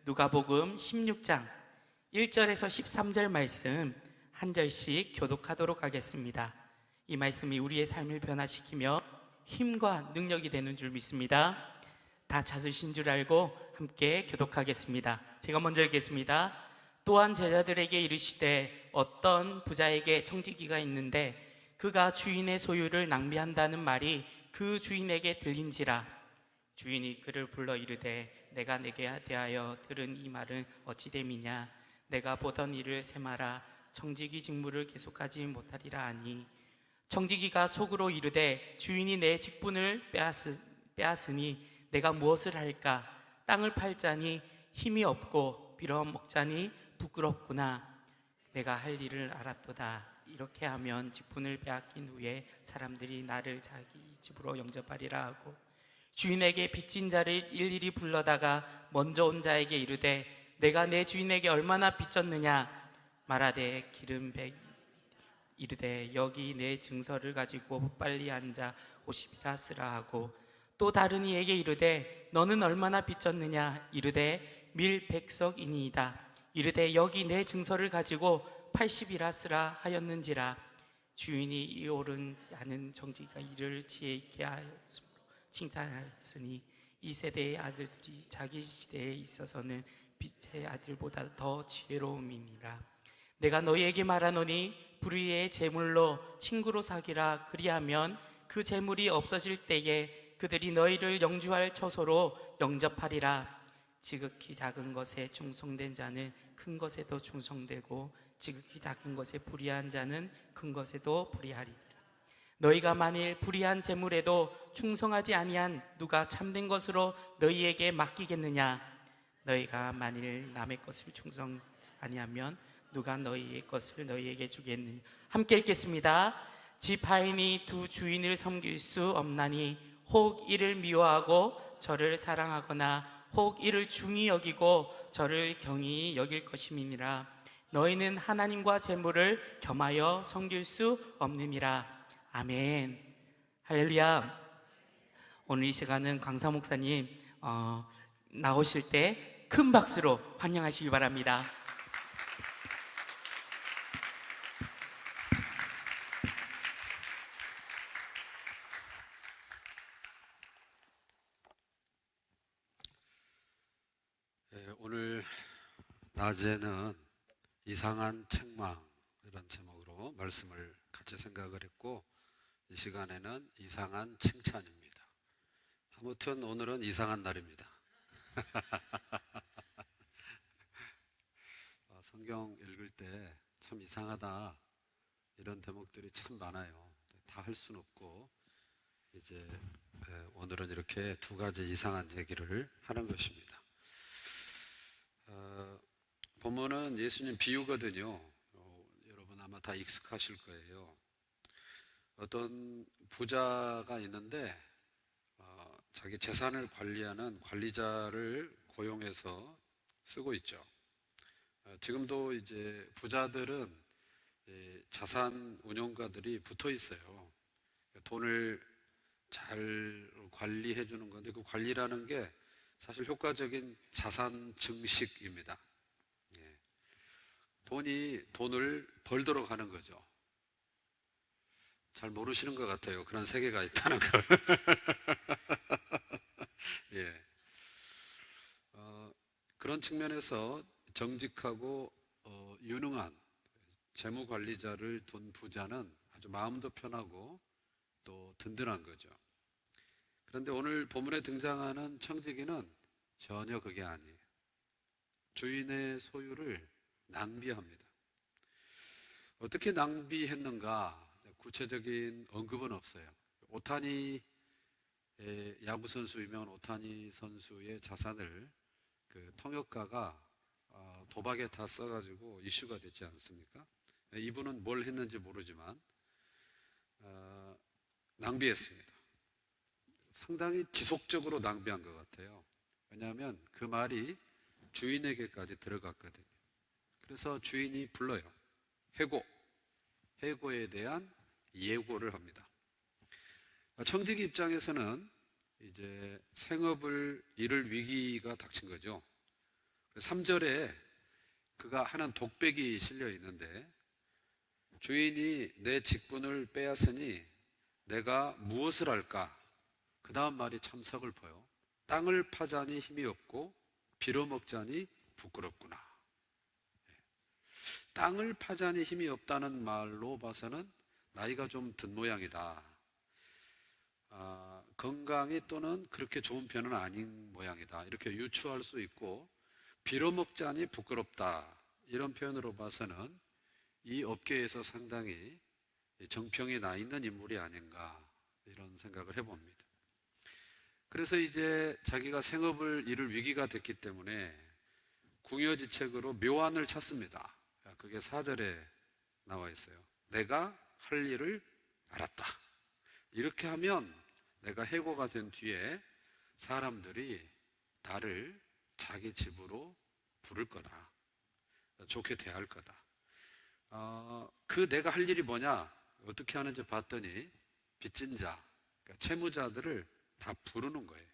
누가복음 16장 1절에서 13절 말씀 한 절씩 교독하도록 하겠습니다. 이 말씀이 우리의 삶을 변화시키며 힘과 능력이 되는 줄 믿습니다. 다 찾으신 줄 알고 함께 교독하겠습니다. 제가 먼저 읽겠습니다. 또한 제자들에게 이르시되 어떤 부자에게 청지기가 있는데 그가 주인의 소유를 낭비한다는 말이 그 주인에게 들린지라. 주인이 그를 불러 이르되 내가 내게 대하여 들은 이 말은 어찌 됨이냐. 내가 보던 일을 세마라. 청지기 직무를 계속하지 못하리라 하니, 청지기가 속으로 이르되 주인이 내 직분을 빼앗으니 내가 무엇을 할까. 땅을 팔자니 힘이 없고 빌어먹자니 부끄럽구나. 내가 할 일을 알았도다. 이렇게 하면 직분을 빼앗긴 후에 사람들이 나를 자기 집으로 영접하리라 하고, 주인에게 빚진 자를 일일이 불러다가 먼저 온 자에게 이르되 내가 내 주인에게 얼마나 빚졌느냐. 말하되 기름 100 이르되 여기 내 증서를 가지고 빨리 앉아 50이라 쓰라 하고, 또 다른 이에게 이르되 너는 얼마나 빚졌느냐. 이르되 밀 100석이니이다. 이르되 여기 내 증서를 가지고 80이라 쓰라 하였는지라. 주인이 이 옳은 하는 청지기가 이를 지혜 있게 하였으므로 칭찬하였으니, 이 세대의 아들들이 자기 시대에 있어서는 빛의 아들보다 더 지혜로움이니라. 내가 너희에게 말하노니 불의의 재물로 친구로 사귀라. 그리하면 그 재물이 없어질 때에 그들이 너희를 영주할 처소로 영접하리라. 지극히 작은 것에 충성된 자는 큰 것에도 충성되고, 지극히 작은 것에 불의한 자는 큰 것에도 불의하리라. 너희가 만일 불의한 재물에도 충성하지 아니한 누가 참된 것으로 너희에게 맡기겠느냐. 너희가 만일 남의 것을 충성 아니하면 누가 너희의 것을 너희에게 주겠느냐. 함께 읽겠습니다. 집 하인이 두 주인을 섬길 수 없나니 혹 이를 미워하고 저를 사랑하거나 혹 이를 중히 여기고 저를 경히 여길 것임이니라. 너희는 하나님과 재물을 겸하여 섬길 수 없느니라. 아멘. 할렐루야. 오늘 이 시간은 강사 목사님 나오실 때 큰 박수로 환영하시기 바랍니다. 오늘 낮에는 이상한 책망이라는 제목으로 말씀을 같이 생각을 했고, 이 시간에는 이상한 칭찬입니다. 아무튼 오늘은 이상한 날입니다. 성경 읽을 때 참 이상하다 이런 대목들이 참 많아요. 다 할 수는 없고, 이제 오늘은 이렇게 두 가지 이상한 얘기를 하는 것입니다. 본문은 예수님 비유거든요. 여러분 아마 다 익숙하실 거예요. 어떤 부자가 있는데 자기 재산을 관리하는 관리자를 고용해서 쓰고 있죠. 지금도 이제 부자들은 자산 운용가들이 붙어 있어요. 돈을 잘 관리해 주는 건데, 그 관리라는 게 사실 효과적인 자산 증식입니다. 돈을 벌도록 하는 거죠. 잘 모르시는 것 같아요. 그런 세계가 있다는 걸. 예. 그런 측면에서 정직하고 유능한 재무관리자를 둔 부자는 아주 마음도 편하고 또 든든한 거죠. 그런데 오늘 본문에 등장하는 청지기는 전혀 그게 아니에요. 주인의 소유를 낭비합니다. 어떻게 낭비했는가 구체적인 언급은 없어요. 오타니 야구 선수이면 오타니 선수의 자산을 그 통역가가 도박에 다 써가지고 이슈가 됐지 않습니까? 이분은 뭘 했는지 모르지만 낭비했습니다. 상당히 지속적으로 낭비한 것 같아요. 왜냐하면 그 말이 주인에게까지 들어갔거든요. 그래서 주인이 불러요. 해고에 대한 예고를 합니다. 청지기 입장에서는 이제 생업을 잃을 위기가 닥친 거죠. 3절에 그가 하는 독백이 실려 있는데, 주인이 내 직분을 빼앗으니 내가 무엇을 할까? 그 다음 말이 참 서글퍼요. 땅을 파자니 힘이 없고 빌어먹자니 부끄럽구나. 땅을 파자니 힘이 없다는 말로 봐서는 나이가 좀 든 모양이다. 건강이 또는 그렇게 좋은 편은 아닌 모양이다. 이렇게 유추할 수 있고, 빌어먹자니 부끄럽다. 이런 표현으로 봐서는 이 업계에서 상당히 정평이 나 있는 인물이 아닌가, 이런 생각을 해봅니다. 그래서 이제 자기가 생업을 이룰 위기가 됐기 때문에 궁여지책으로 묘안을 찾습니다. 그게 4절에 나와 있어요. 내가 할 일을 알았다. 이렇게 하면 내가 해고가 된 뒤에 사람들이 나를 자기 집으로 부를 거다. 좋게 대할 거다. 그 내가 할 일이 뭐냐? 어떻게 하는지 봤더니 빚진 자, 그러니까 채무자들을 다 부르는 거예요.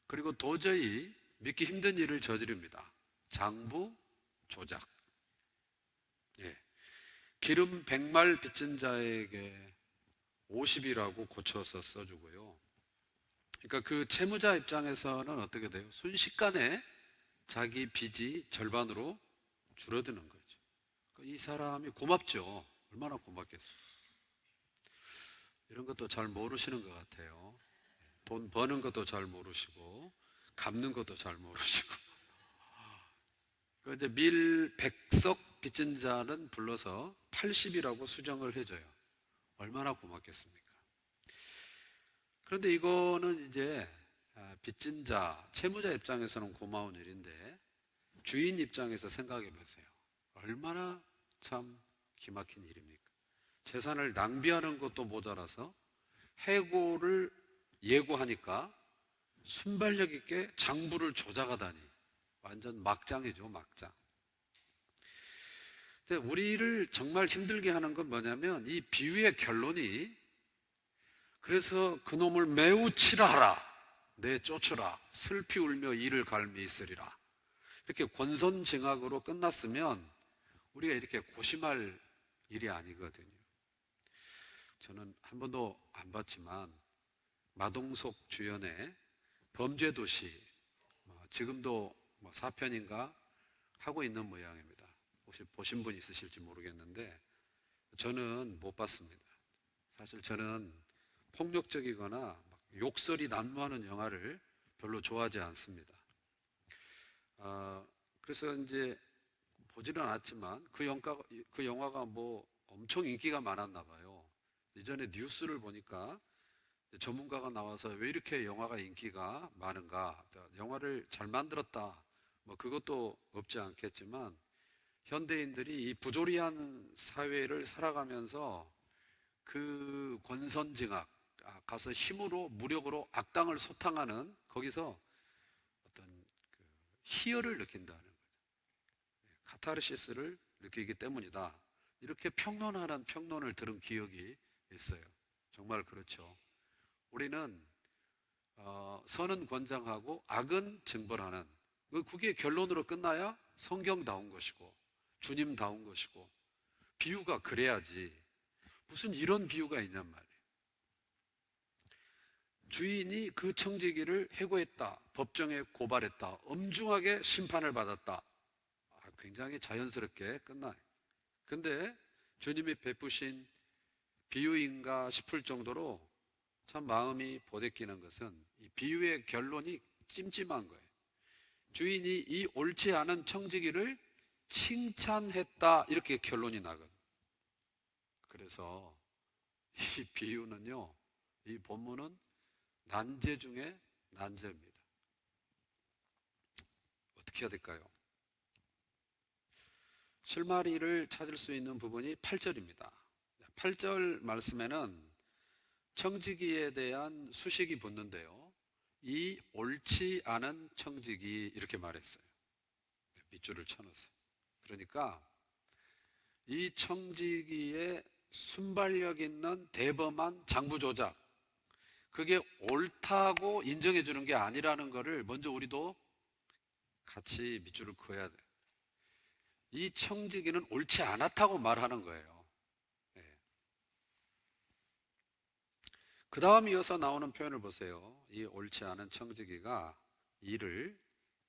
그리고 도저히 믿기 힘든 일을 저지릅니다. 장부 조작. 예. 기름 100말 빚진 자에게 50이라고 고쳐서 써주고요. 그러니까 그 채무자 입장에서는 어떻게 돼요? 순식간에 자기 빚이 절반으로 줄어드는 거죠. 이 사람이 고맙죠. 얼마나 고맙겠어요. 이런 것도 잘 모르시는 것 같아요. 돈 버는 것도 잘 모르시고 갚는 것도 잘 모르시고. 이제 밀 100석 빚진 자는 불러서 80이라고 수정을 해줘요. 얼마나 고맙겠습니까? 그런데 이거는 이제 빚진 자, 채무자 입장에서는 고마운 일인데, 주인 입장에서 생각해 보세요. 얼마나 참 기막힌 일입니까? 재산을 낭비하는 것도 모자라서 해고를 예고하니까 순발력 있게 장부를 조작하다니, 완전 막장이죠, 막장. 근데 우리를 정말 힘들게 하는 건 뭐냐면, 이 비유의 결론이, 그래서 그놈을 매우 치라하라, 내쫓으라, 슬피 울며 이를 갈미 있으리라, 이렇게 권선징악으로 끝났으면 우리가 이렇게 고심할 일이 아니거든요. 저는 한 번도 안 봤지만 마동석 주연의 범죄도시, 지금도 4편인가 하고 있는 모양입니다. 혹시 보신 분 있으실지 모르겠는데 저는 못 봤습니다. 사실 저는 폭력적이거나 욕설이 난무하는 영화를 별로 좋아하지 않습니다. 그래서 이제 보지는 않았지만 그 영화가 뭐 엄청 인기가 많았나 봐요. 이전에 뉴스를 보니까 전문가가 나와서 왜 이렇게 영화가 인기가 많은가, 영화를 잘 만들었다, 뭐 그것도 없지 않겠지만, 현대인들이 이 부조리한 사회를 살아가면서 그 권선징악, 가서 힘으로 무력으로 악당을 소탕하는, 거기서 어떤 그 희열을 느낀다는 거죠. 카타르시스를 느끼기 때문이다. 이렇게 평론하는 평론을 들은 기억이 있어요. 정말 그렇죠. 우리는 선은 권장하고 악은 징벌하는, 그게 결론으로 끝나야 성경다운 것이고 주님다운 것이고, 비유가 그래야지. 무슨 이런 비유가 있냔 말이에요. 주인이 그 청지기를 해고했다, 법정에 고발했다, 엄중하게 심판을 받았다. 굉장히 자연스럽게 끝나요. 근데 주님이 베푸신 비유인가 싶을 정도로 참 마음이 보대끼는 것은, 이 비유의 결론이 찜찜한 거예요. 주인이 이 옳지 않은 청지기를 칭찬했다, 이렇게 결론이 나거든요. 그래서 이 비유는요, 이 본문은 난제 중에 난제입니다. 어떻게 해야 될까요? 실마리를 찾을 수 있는 부분이 8절입니다. 8절 말씀에는 청지기에 대한 수식이 붙는데요, 이 옳지 않은 청지기, 이렇게 말했어요. 밑줄을 쳐놓으세요. 그러니까 이 청지기의 순발력 있는 대범한 장부 조작, 그게 옳다고 인정해 주는 게 아니라는 것을 먼저 우리도 같이 밑줄을 그어야 돼. 이 청지기는 옳지 않았다고 말하는 거예요. 예. 그 다음 이어서 나오는 표현을 보세요. 이 옳지 않은 청지기가 이를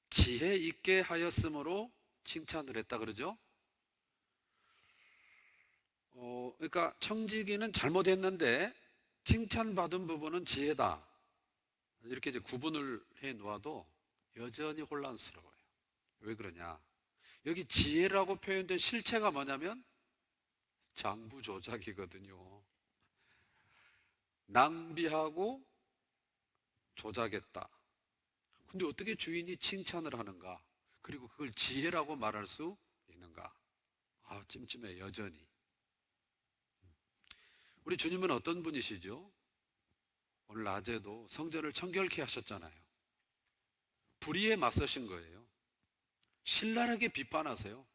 지혜 있게 하였으므로 칭찬을 했다 그러죠. 그러니까 청지기는 잘못했는데 칭찬받은 부분은 지혜다. 이렇게 이제 구분을 해 놓아도 여전히 혼란스러워요. 왜 그러냐? 여기 지혜라고 표현된 실체가 뭐냐면 장부조작이거든요. 낭비하고 조작했다. 근데 어떻게 주인이 칭찬을 하는가? 그리고 그걸 지혜라고 말할 수 있는가? 아, 찜찜해, 여전히. 우리 주님은 어떤 분이시죠? 오늘 낮에도 성전을 청결케 하셨잖아요. 불의에 맞서신 거예요. 신랄하게 비판하세요.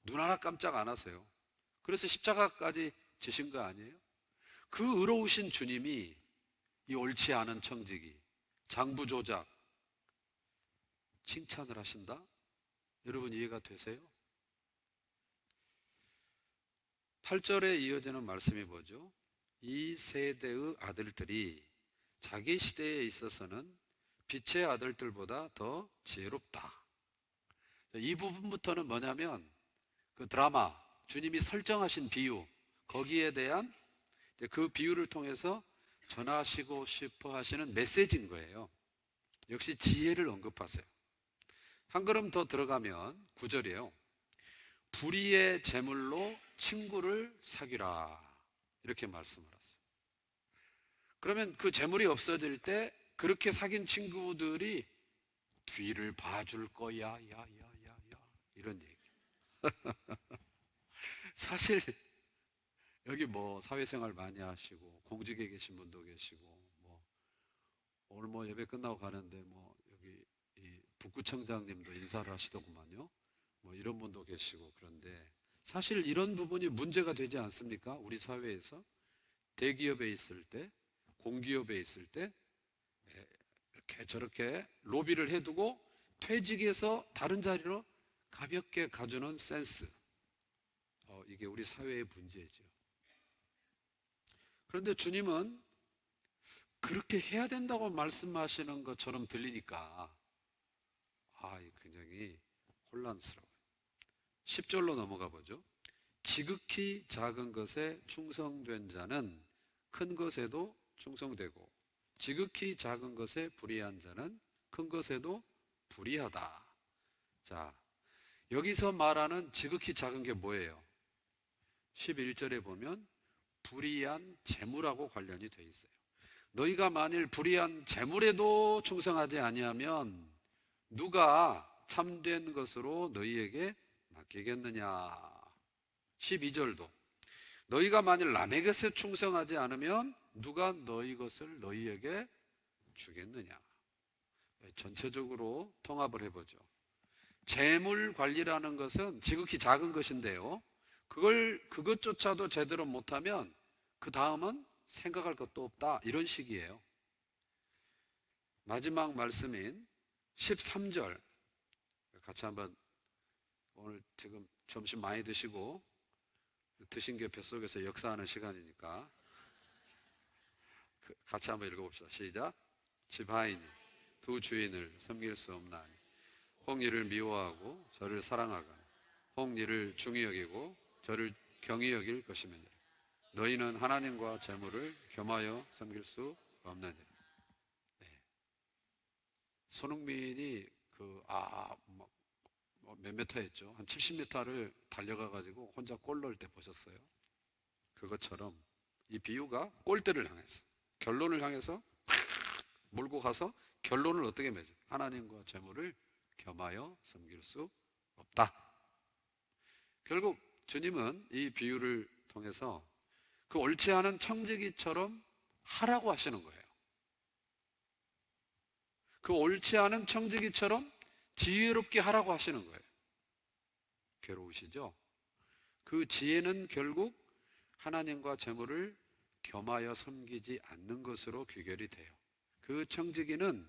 눈 하나 깜짝 안 하세요. 그래서 십자가까지 지신 거 아니에요? 그 의로우신 주님이 이 옳지 않은 청지기, 장부조작, 칭찬을 하신다? 여러분 이해가 되세요? 8절에 이어지는 말씀이 뭐죠? 이 세대의 아들들이 자기 시대에 있어서는 빛의 아들들보다 더 지혜롭다. 이 부분부터는 뭐냐면 그 드라마, 주님이 설정하신 비유, 거기에 대한 그 비유를 통해서 전하시고 싶어 하시는 메시지인 거예요. 역시 지혜를 언급하세요. 한 걸음 더 들어가면 9절이에요. 불의의 제물로 친구를 사귀라. 이렇게 말씀을 하세요. 그러면 그 제물이 없어질 때 그렇게 사귄 친구들이 뒤를 봐줄 거야, 야, 야, 야, 야. 이런 얘기. 사실 여기 뭐 사회생활 많이 하시고 공직에 계신 분도 계시고 뭐 오늘 뭐 예배 끝나고 가는데 뭐 여기 이 북구청장님도 인사를 하시더구만요. 뭐 이런 분도 계시고 그런데 사실 이런 부분이 문제가 되지 않습니까? 우리 사회에서 대기업에 있을 때, 공기업에 있을 때 이렇게 저렇게 로비를 해두고 퇴직해서 다른 자리로 가볍게 가주는 센스. 이게 우리 사회의 문제죠. 그런데 주님은 그렇게 해야 된다고 말씀하시는 것처럼 들리니까 굉장히 혼란스러워요. 10절로 넘어가 보죠. 지극히 작은 것에 충성된 자는 큰 것에도 충성되고 지극히 작은 것에 불의한 자는 큰 것에도 불의하다. 자, 여기서 말하는 지극히 작은 게 뭐예요? 11절에 보면 불의한 재물하고 관련이 되어 있어요. 너희가 만일 불의한 재물에도 충성하지 아니하면 누가 참된 것으로 너희에게 맡기겠느냐. 12절도 너희가 만일 남의 것에 충성하지 않으면 누가 너희 것을 너희에게 주겠느냐. 전체적으로 통합을 해보죠. 재물 관리라는 것은 지극히 작은 것인데요, 그것조차도 제대로 못하면 그 다음은 생각할 것도 없다, 이런 식이에요. 마지막 말씀인 13절 같이 한번, 오늘 지금 점심 많이 드시고 드신 게 뱃속에서 역사하는 시간이니까 같이 한번 읽어봅시다. 시작. 지바이니 두 주인을 섬길 수 없나니 혹 이를 미워하고 저를 사랑하거나 혹 이를 중히 여기고 저를 경히 여길 것이면 너희는 하나님과 재물을 겸하여 섬길 수 없느니라. 네. 손흥민이 몇 미터였죠? 한 70m를 달려가 가지고 혼자 골 넣을 때 보셨어요? 그것처럼 이 비유가 골대를 향해서, 결론을 향해서 몰고 가서 결론을 어떻게 맺어요? 하나님과 재물을 겸하여 섬길 수 없다. 결국 주님은 이 비유를 통해서 그 옳지 않은 청지기처럼 하라고 하시는 거예요. 그 옳지 않은 청지기처럼 지혜롭게 하라고 하시는 거예요. 괴로우시죠? 그 지혜는 결국 하나님과 재물을 겸하여 섬기지 않는 것으로 귀결이 돼요. 그 청지기는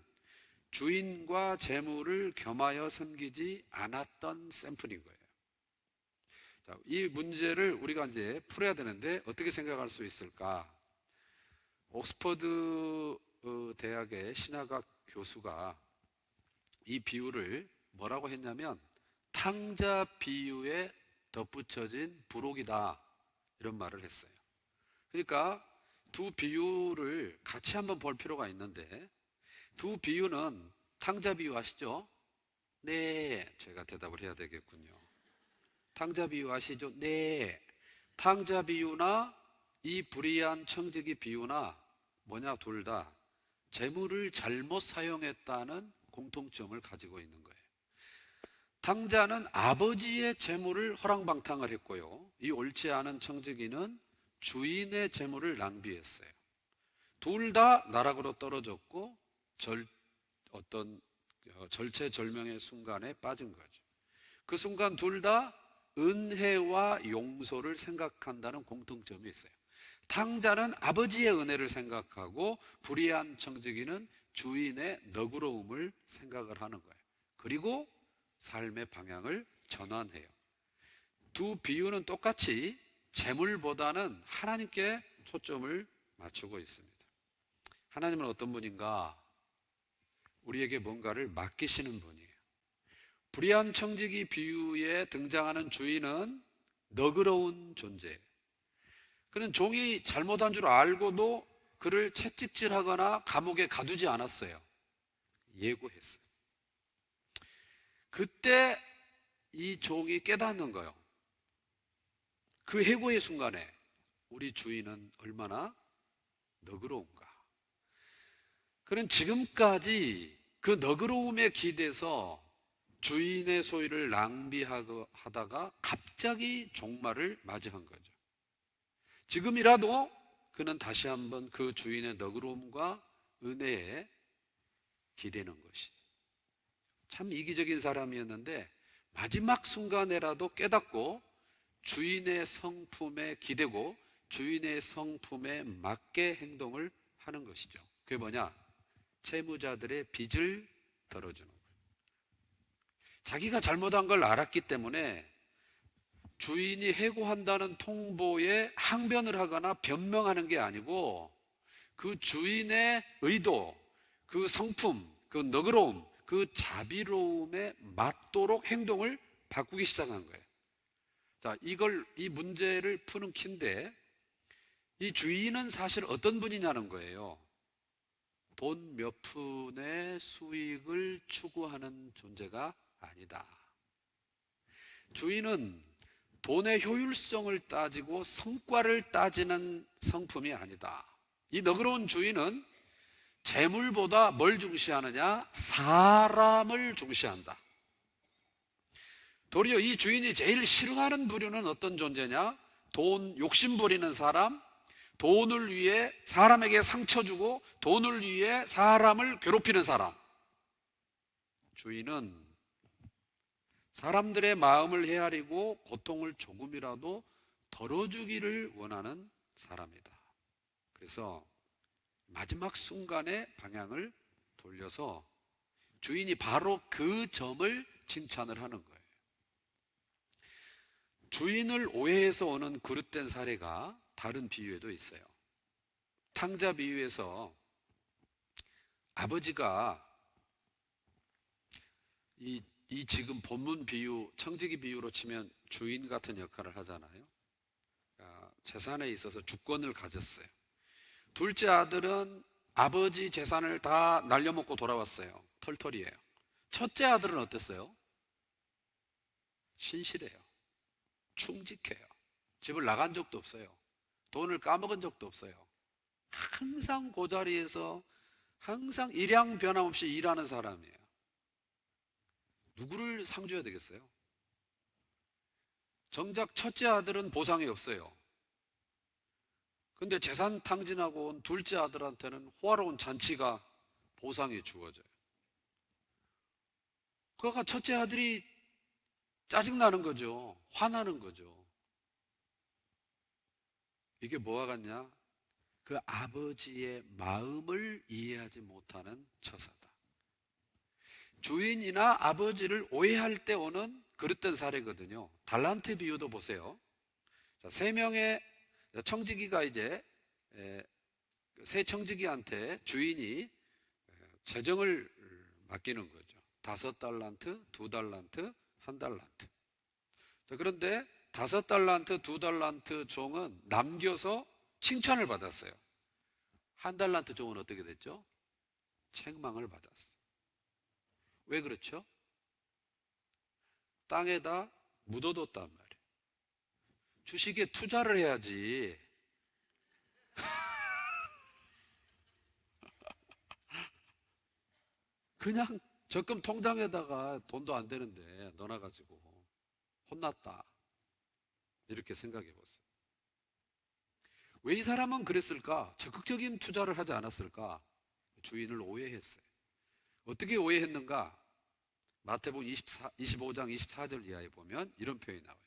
주인과 재물을 겸하여 섬기지 않았던 샘플인 거예요. 자, 이 문제를 우리가 이제 풀어야 되는데 어떻게 생각할 수 있을까? 옥스퍼드 대학의 신학학 교수가 이 비유를 뭐라고 했냐면 탕자 비유에 덧붙여진 부록이다, 이런 말을 했어요. 그러니까 두 비유를 같이 한번 볼 필요가 있는데, 두 비유는 탕자 비유 아시죠? 네, 제가 대답을 해야 되겠군요. 탕자 비유 아시죠? 네. 탕자 비유나 이 불의한 청지기 비유나 뭐냐, 둘 다 재물을 잘못 사용했다는 공통점을 가지고 있는 거예요. 탕자는 아버지의 재물을 허랑방탕을 했고요, 이 옳지 않은 청지기는 주인의 재물을 낭비했어요. 둘 다 나락으로 떨어졌고 절체절명의 순간에 빠진 거죠. 그 순간 둘 다 은혜와 용서를 생각한다는 공통점이 있어요. 탕자는 아버지의 은혜를 생각하고 불의한 청지기는 주인의 너그러움을 생각을 하는 거예요. 그리고 삶의 방향을 전환해요. 두 비유는 똑같이 재물보다는 하나님께 초점을 맞추고 있습니다. 하나님은 어떤 분인가? 우리에게 뭔가를 맡기시는 분이에요. 불의한 청지기 비유에 등장하는 주인은 너그러운 존재예요. 그는 종이 잘못한 줄 알고도 그를 채찍질하거나 감옥에 가두지 않았어요. 예고했어요. 그때 이 종이 깨닫는 거예요. 그 해고의 순간에 우리 주인은 얼마나 너그러운가. 그는 지금까지 그 너그러움에 기대서 주인의 소유를 낭비하다가 갑자기 종말을 맞이한 거죠. 지금이라도 그는 다시 한번 그 주인의 너그러움과 은혜에 기대는 것이, 참 이기적인 사람이었는데 마지막 순간에라도 깨닫고 주인의 성품에 기대고 주인의 성품에 맞게 행동을 하는 것이죠. 그게 뭐냐? 채무자들의 빚을 덜어주는 거예요. 자기가 잘못한 걸 알았기 때문에 주인이 해고한다는 통보에 항변을 하거나 변명하는 게 아니고 그 주인의 의도, 그 성품, 그 너그러움, 그 자비로움에 맞도록 행동을 바꾸기 시작한 거예요. 자, 이 문제를 푸는 키인데, 이 주인은 사실 어떤 분이냐는 거예요. 돈 몇 푼의 수익을 추구하는 존재가 아니다. 주인은 돈의 효율성을 따지고 성과를 따지는 성품이 아니다. 이 너그러운 주인은 재물보다 뭘 중시하느냐? 사람을 중시한다. 도리어 이 주인이 제일 싫어하는 부류는 어떤 존재냐? 돈 욕심 부리는 사람, 돈을 위해 사람에게 상처 주고 돈을 위해 사람을 괴롭히는 사람. 주인은 사람들의 마음을 헤아리고 고통을 조금이라도 덜어주기를 원하는 사람이다. 그래서 마지막 순간에 방향을 돌려서 주인이 바로 그 점을 칭찬을 하는 거예요. 주인을 오해해서 오는 그릇된 사례가 다른 비유에도 있어요. 탕자 비유에서 아버지가 이 지금 본문 비유, 청지기 비유로 치면 주인 같은 역할을 하잖아요. 재산에 있어서 주권을 가졌어요. 둘째 아들은 아버지 재산을 다 날려먹고 돌아왔어요. 털털이에요. 첫째 아들은 어땠어요? 신실해요. 충직해요. 집을 나간 적도 없어요. 돈을 까먹은 적도 없어요. 항상 그 자리에서 항상 일양 변함없이 일하는 사람이에요. 누구를 상줘야 되겠어요? 정작 첫째 아들은 보상이 없어요. 근데 재산 탕진하고 온 둘째 아들한테는 호화로운 잔치가 보상이 주어져요. 그러니까 첫째 아들이 짜증나는 거죠. 화나는 거죠. 이게 뭐와 같냐? 그 아버지의 마음을 이해하지 못하는 처사다. 주인이나 아버지를 오해할 때 오는 그릇된 사례거든요. 달란트 비유도 보세요. 자, 세 명의 청지기가 이제 세 청지기한테 주인이 재정을 맡기는 거죠. 5달란트, 2달란트, 1달란트. 자, 그런데 5달란트, 2달란트 종은 남겨서 칭찬을 받았어요. 1달란트 종은 어떻게 됐죠? 책망을 받았어요. 왜 그렇죠? 땅에다 묻어뒀단 말이에요. 주식에 투자를 해야지. 그냥 적금 통장에다가 돈도 안 되는데 넣어놔가지고 혼났다. 이렇게 생각해 보세요. 왜 이 사람은 그랬을까? 적극적인 투자를 하지 않았을까? 주인을 오해했어요. 어떻게 오해했는가? 마태복음 25장 24절 이하에 보면 이런 표현이 나와요.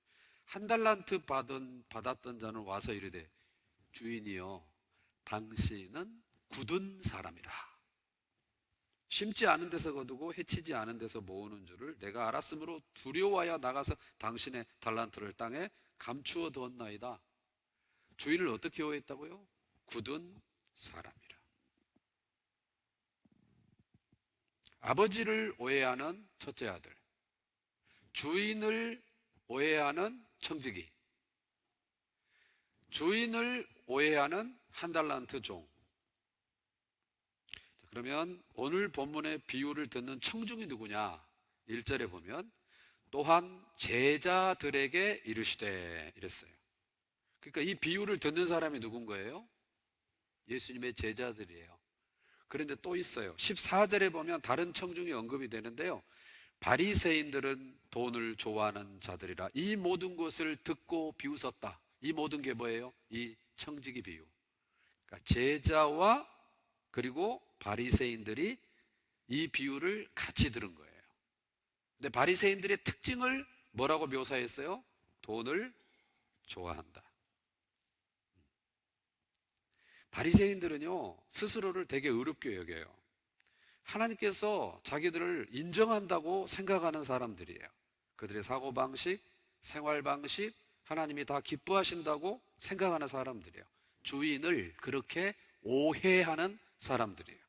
1달란트 받았던 자는 와서 이르되 주인이여 당신은 굳은 사람이라. 심지 않은 데서 거두고 해치지 않은 데서 모으는 줄을 내가 알았으므로 두려워하여 나가서 당신의 달란트를 땅에 감추어 두었나이다. 주인을 어떻게 오해했다고요? 굳은 사람이라. 아버지를 오해하는 첫째 아들, 주인을 오해하는 청지기, 주인을 오해하는 1달란트 종. 그러면 오늘 본문의 비유를 듣는 청중이 누구냐? 1절에 보면 또한 제자들에게 이르시되 이랬어요. 그러니까 이 비유를 듣는 사람이 누군 거예요? 예수님의 제자들이에요. 그런데 또 있어요. 14절에 보면 다른 청중이 언급이 되는데요. 바리새인들은 돈을 좋아하는 자들이라 이 모든 것을 듣고 비웃었다. 이 모든 게 뭐예요? 이 청지기 비유. 그러니까 제자와 그리고 바리새인들이 이 비유를 같이 들은 거예요. 근데 바리새인들의 특징을 뭐라고 묘사했어요? 돈을 좋아한다. 바리새인들은요 스스로를 되게 의롭게 여겨요. 하나님께서 자기들을 인정한다고 생각하는 사람들이에요. 그들의 사고방식, 생활방식, 하나님이 다 기뻐하신다고 생각하는 사람들이에요. 주인을 그렇게 오해하는 사람들이에요.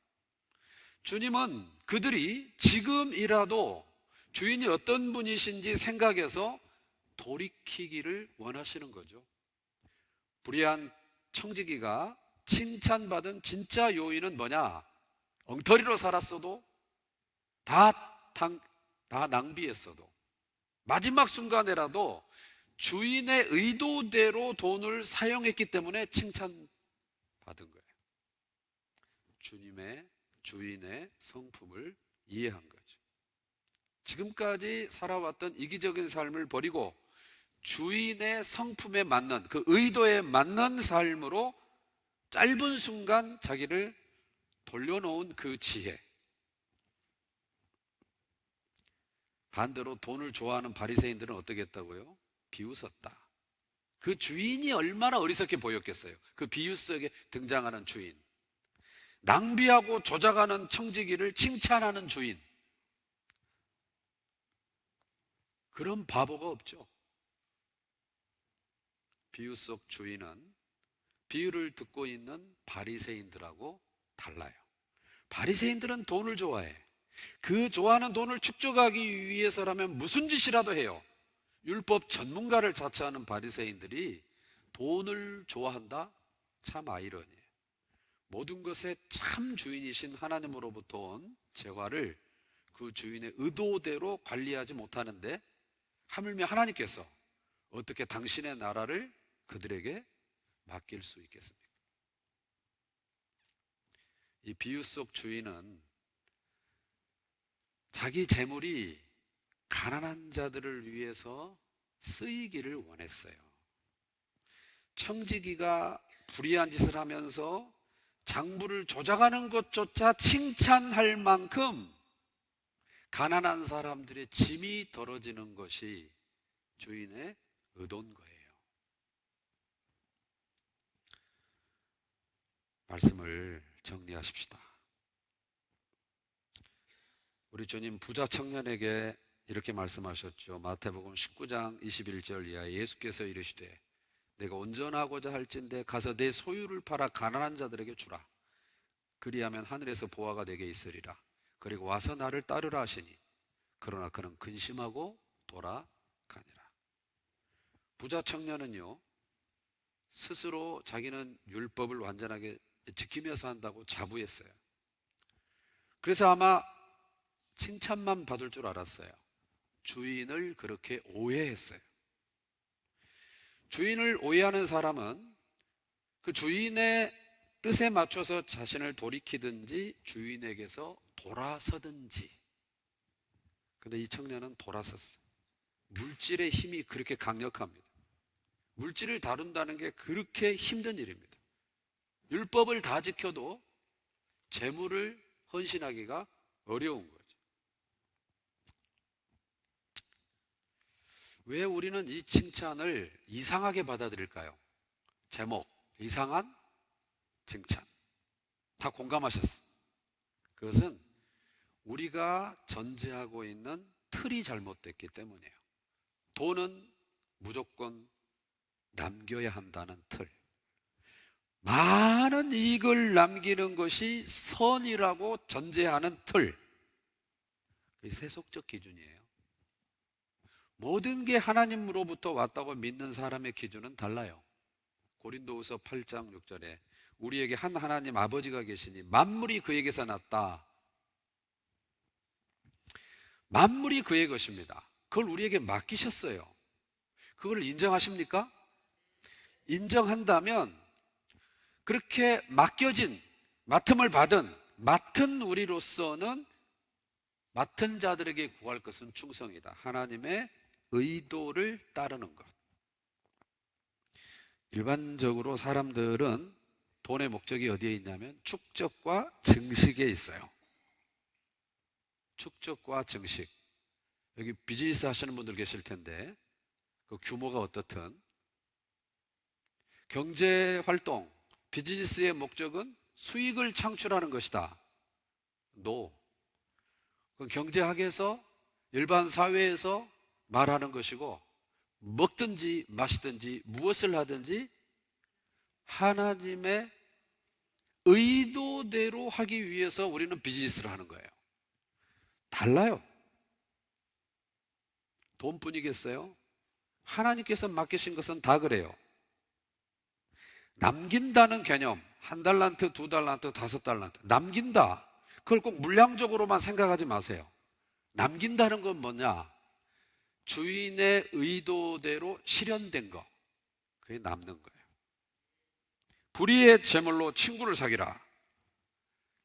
주님은 그들이 지금이라도 주인이 어떤 분이신지 생각해서 돌이키기를 원하시는 거죠. 불의한 청지기가 칭찬받은 진짜 요인은 뭐냐? 엉터리로 살았어도 다 낭비했어도 마지막 순간에라도 주인의 의도대로 돈을 사용했기 때문에 칭찬받은 거예요. 주인의 성품을 이해한 거죠. 지금까지 살아왔던 이기적인 삶을 버리고 주인의 성품에 맞는 그 의도에 맞는 삶으로 짧은 순간 자기를 돌려놓은 그 지혜. 반대로 돈을 좋아하는 바리새인들은 어떻게 했다고요? 비웃었다. 그 주인이 얼마나 어리석게 보였겠어요. 그 비유 속에 등장하는 주인. 낭비하고 조작하는 청지기를 칭찬하는 주인. 그런 바보가 없죠. 비유 속 주인은 비유를 듣고 있는 바리새인들하고 달라요. 바리새인들은 돈을 좋아해. 그 좋아하는 돈을 축적하기 위해서라면 무슨 짓이라도 해요. 율법 전문가를 자처하는 바리새인들이 돈을 좋아한다? 참 아이러니해요. 모든 것의 참 주인이신 하나님으로부터 온 재화를 그 주인의 의도대로 관리하지 못하는데 하물며 하나님께서 어떻게 당신의 나라를 그들에게 맡길 수 있겠습니까? 이 비유 속 주인은 자기 재물이 가난한 자들을 위해서 쓰이기를 원했어요. 청지기가 불의한 짓을 하면서 장부를 조작하는 것조차 칭찬할 만큼 가난한 사람들의 짐이 덜어지는 것이 주인의 의도인 거예요. 말씀을 정리하십시다. 우리 주님 부자 청년에게 이렇게 말씀하셨죠. 마태복음 19장 21절 이하에 예수께서 이르시되 내가 온전하고자 할진대 가서 내 소유를 팔아 가난한 자들에게 주라. 그리하면 하늘에서 보화가 내게 있으리라. 그리고 와서 나를 따르라 하시니 그러나 그는 근심하고 돌아가니라. 부자 청년은요, 스스로 자기는 율법을 완전하게 지키면서 한다고 자부했어요. 그래서 아마 칭찬만 받을 줄 알았어요. 주인을 그렇게 오해했어요. 주인을 오해하는 사람은 그 주인의 뜻에 맞춰서 자신을 돌이키든지 주인에게서 돌아서든지. 근데 이 청년은 돌아섰어요. 물질의 힘이 그렇게 강력합니다. 물질을 다룬다는 게 그렇게 힘든 일입니다. 율법을 다 지켜도 재물을 헌신하기가 어려운 거죠. 왜 우리는 이 칭찬을 이상하게 받아들일까요? 제목, 이상한 칭찬. 다 공감하셨어요. 그것은 우리가 전제하고 있는 틀이 잘못됐기 때문이에요. 돈은 무조건 남겨야 한다는 틀. 많은 이익을 남기는 것이 선이라고 전제하는 틀. 그게 세속적 기준이에요. 모든 게 하나님으로부터 왔다고 믿는 사람의 기준은 달라요. 고린도후서 8장 6절에 우리에게 한 하나님 아버지가 계시니 만물이 그에게서 났다. 만물이 그의 것입니다. 그걸 우리에게 맡기셨어요. 그걸 인정하십니까? 인정한다면 그렇게 맡겨진, 맡음을 받은, 맡은 우리로서는 맡은 자들에게 구할 것은 충성이다. 하나님의 의도를 따르는 것. 일반적으로 사람들은 돈의 목적이 어디에 있냐면 축적과 증식에 있어요. 축적과 증식. 여기 비즈니스 하시는 분들 계실 텐데 그 규모가 어떻든 경제 활동, 비즈니스의 목적은 수익을 창출하는 것이다. No. 그건 경제학에서 일반 사회에서 말하는 것이고 먹든지 마시든지 무엇을 하든지 하나님의 의도대로 하기 위해서 우리는 비즈니스를 하는 거예요. 달라요. 돈뿐이겠어요? 하나님께서 맡기신 것은 다 그래요. 남긴다는 개념, 1달란트, 2달란트, 5달란트 남긴다. 그걸 꼭 물량적으로만 생각하지 마세요. 남긴다는 건 뭐냐? 주인의 의도대로 실현된 거, 그게 남는 거예요. 불의의 재물로 친구를 사귀라.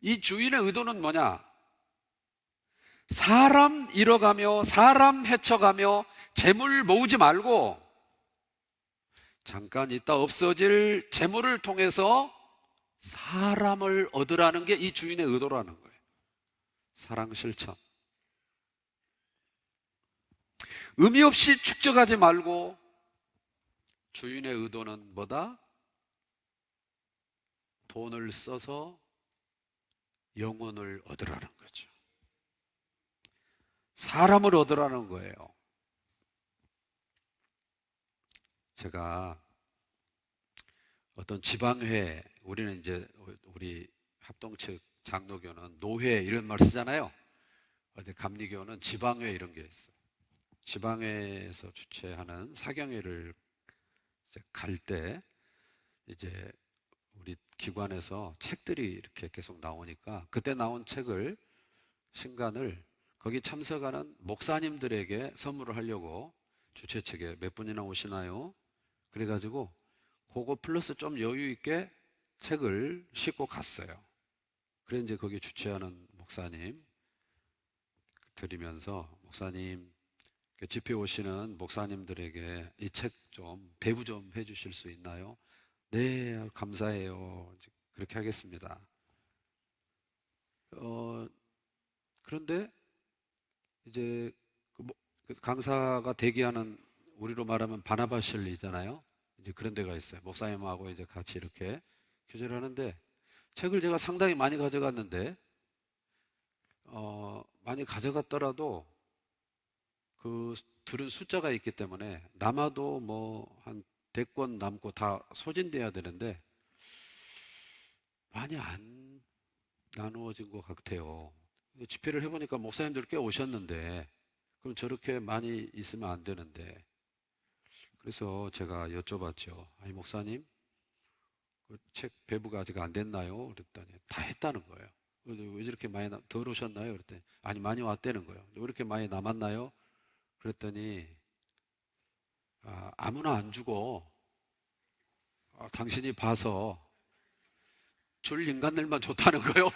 이 주인의 의도는 뭐냐? 사람 잃어가며 사람 해쳐가며 재물 모으지 말고 잠깐 있다 없어질 재물을 통해서 사람을 얻으라는 게 이 주인의 의도라는 거예요. 사랑 실천. 의미 없이 축적하지 말고 주인의 의도는 뭐다? 돈을 써서 영혼을 얻으라는 거죠. 사람을 얻으라는 거예요. 제가 어떤 지방회, 우리는 이제 우리 합동 측 장로교는 노회 이런 말 쓰잖아요. 근데 감리교는 지방회 이런 게 있어요. 지방회에서 주최하는 사경회를 갈 때 이제 우리 기관에서 책들이 이렇게 계속 나오니까 그때 나온 책을 신간을 거기 참석하는 목사님들에게 선물을 하려고 주최 측에 몇 분이나 오시나요? 그래가지고 그거 플러스 좀 여유 있게 책을 싣고 갔어요. 그래 이제 거기 주최하는 목사님 드리면서 목사님 집회 오시는 목사님들에게 이 책 좀 배부 좀 해주실 수 있나요? 네, 감사해요. 그렇게 하겠습니다. 그런데 이제 그 강사가 대기하는 우리로 말하면 바나바실리잖아요. 이제 그런 데가 있어요. 목사님하고 이제 같이 이렇게 교제를 하는데 책을 제가 상당히 많이 가져갔는데 많이 가져갔더라도 그 들은 숫자가 있기 때문에 남아도 뭐 한 100권 남고 다 소진돼야 되는데 많이 안 나누어진 것 같아요. 집회를 해보니까 목사님들 꽤 오셨는데 그럼 저렇게 많이 있으면 안 되는데, 그래서 제가 여쭤봤죠. 아니 목사님, 그 책 배부가 아직 안 됐나요? 그랬더니 다 했다는 거예요. 왜 저렇게 많이 덜 오셨나요? 그랬더니 아니 많이 왔다는 거예요. 왜 이렇게 많이 남았나요? 그랬더니 아무나 안 주고 당신이 봐서 줄 인간들만 줬다는 거예요.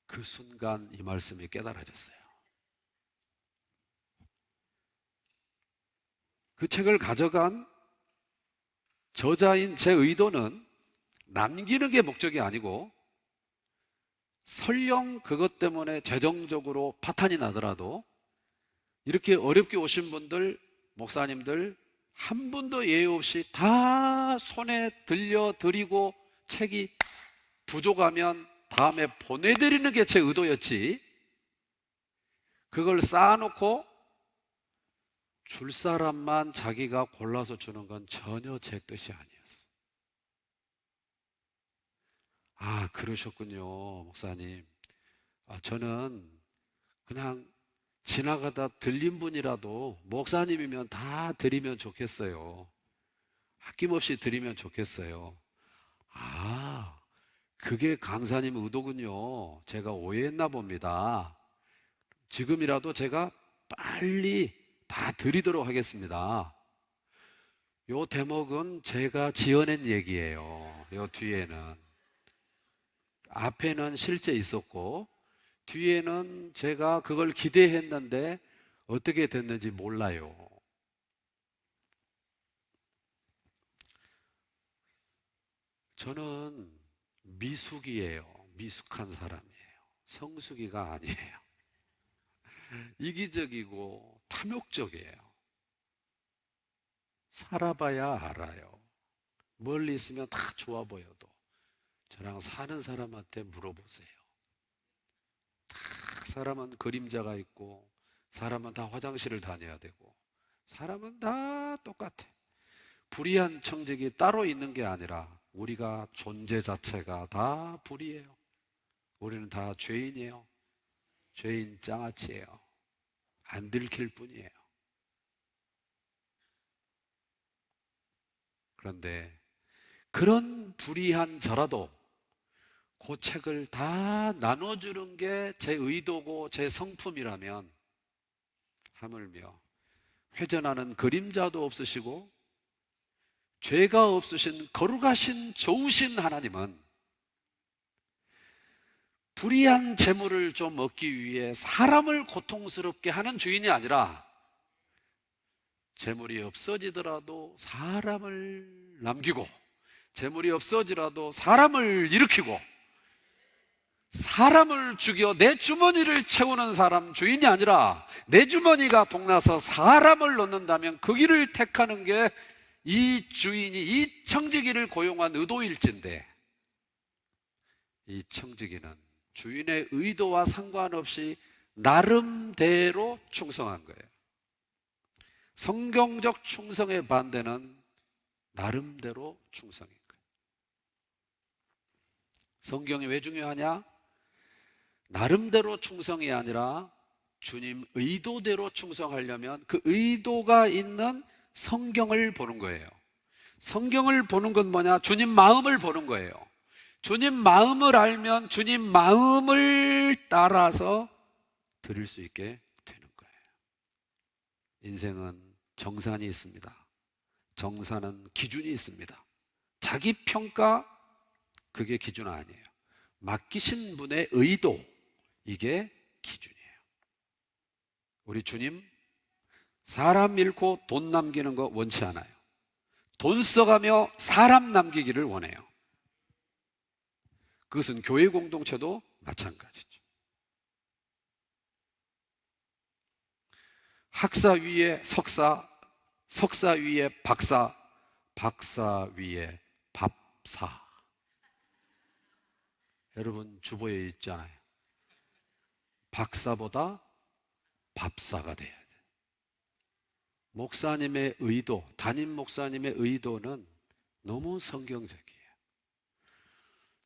그 순간 이 말씀이 깨달아졌어요. 그 책을 가져간 저자인 제 의도는 남기는 게 목적이 아니고, 설령 그것 때문에 재정적으로 파탄이 나더라도 이렇게 어렵게 오신 분들, 목사님들 한 분도 예의 없이 다 손에 들려드리고 책이 부족하면 다음에 보내드리는 게 제 의도였지, 그걸 쌓아놓고 줄 사람만 자기가 골라서 주는 건 전혀 제 뜻이 아니었어. 그러셨군요, 목사님. 저는 그냥 지나가다 들린 분이라도 목사님이면 다 드리면 좋겠어요. 아낌없이 드리면 좋겠어요. 그게 강사님 의도군요. 제가 오해했나 봅니다. 지금이라도 제가 빨리 다 드리도록 하겠습니다. 요 대목은 제가 지어낸 얘기예요. 요 뒤에는, 앞에는 실제 있었고 뒤에는 제가 그걸 기대했는데 어떻게 됐는지 몰라요. 저는 미숙이에요. 미숙한 사람이에요. 성숙이가 아니에요. 이기적이고 탐욕적이에요. 살아봐야 알아요. 멀리 있으면 다 좋아 보여도 저랑 사는 사람한테 물어보세요. 다 사람은 그림자가 있고, 사람은 다 화장실을 다녀야 되고, 사람은 다 똑같아. 불의한 청직이 따로 있는 게 아니라 우리가 존재 자체가 다 불의해요. 우리는 다 죄인이에요. 죄인 장아찌예요. 안 들킬 뿐이에요. 그런데 그런 불의한 저라도 그 책을 다 나눠주는 게 제 의도고 제 성품이라면, 하물며 회전하는 그림자도 없으시고 죄가 없으신 거룩하신 좋으신 하나님은 불의한 재물을 좀 얻기 위해 사람을 고통스럽게 하는 주인이 아니라, 재물이 없어지더라도 사람을 남기고, 재물이 없어지더라도 사람을 일으키고, 사람을 죽여 내 주머니를 채우는 사람 주인이 아니라 내 주머니가 동나서 사람을 넣는다면 그 길을 택하는 게 이 주인이, 이 청지기를 고용한 의도일진데, 이 청지기는 주인의 의도와 상관없이 나름대로 충성한 거예요. 성경적 충성의 반대는 나름대로 충성인 거예요. 성경이 왜 중요하냐? 나름대로 충성이 아니라 주님 의도대로 충성하려면 그 의도가 있는 성경을 보는 거예요. 성경을 보는 건 뭐냐? 주님 마음을 보는 거예요. 주님 마음을 알면 주님 마음을 따라서 드릴 수 있게 되는 거예요. 인생은 정산이 있습니다. 정산은 기준이 있습니다. 자기 평가, 그게 기준 아니에요. 맡기신 분의 의도, 이게 기준이에요. 우리 주님 사람 잃고 돈 남기는 거 원치 않아요. 돈 써가며 사람 남기기를 원해요. 그것은 교회 공동체도 마찬가지죠. 학사 위에 석사, 석사 위에 박사, 박사 위에 밥사, 여러분 주보에 있잖아요. 박사보다 밥사가 돼야 돼. 목사님의 의도, 담임 목사님의 의도는 너무 성경적이에요.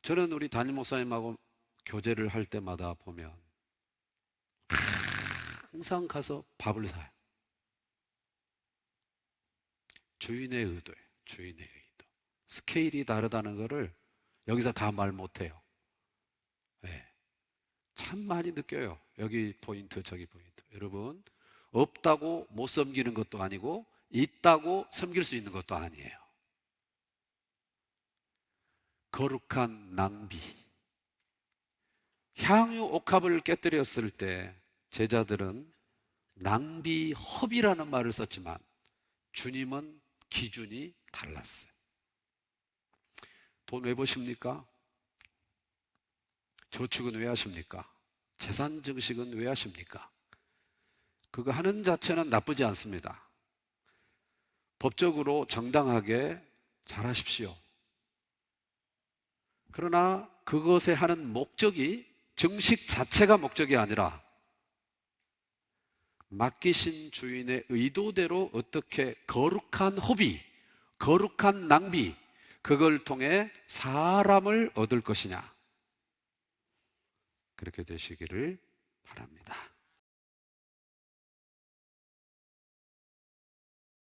저는 우리 담임 목사님하고 교제를 할 때마다 보면 항상 가서 밥을 사요. 주인의 의도예요. 주인의 의도. 스케일이 다르다는 것을 여기서 다 말 못해요. 네. 참 많이 느껴요. 여기 포인트, 저기 포인트. 여러분, 없다고 못 섬기는 것도 아니고 있다고 섬길 수 있는 것도 아니에요. 거룩한 낭비. 향유 옥합을 깨뜨렸을 때 제자들은 낭비 허비라는 말을 썼지만 주님은 기준이 달랐어요. 돈 왜 버십니까? 저축은 왜 하십니까? 재산 증식은 왜 하십니까? 그거 하는 자체는 나쁘지 않습니다. 법적으로 정당하게 잘하십시오. 그러나 그것에 하는 목적이 증식 자체가 목적이 아니라 맡기신 주인의 의도대로 어떻게 거룩한 허비, 거룩한 낭비, 그걸 통해 사람을 얻을 것이냐, 그렇게 되시기를 바랍니다.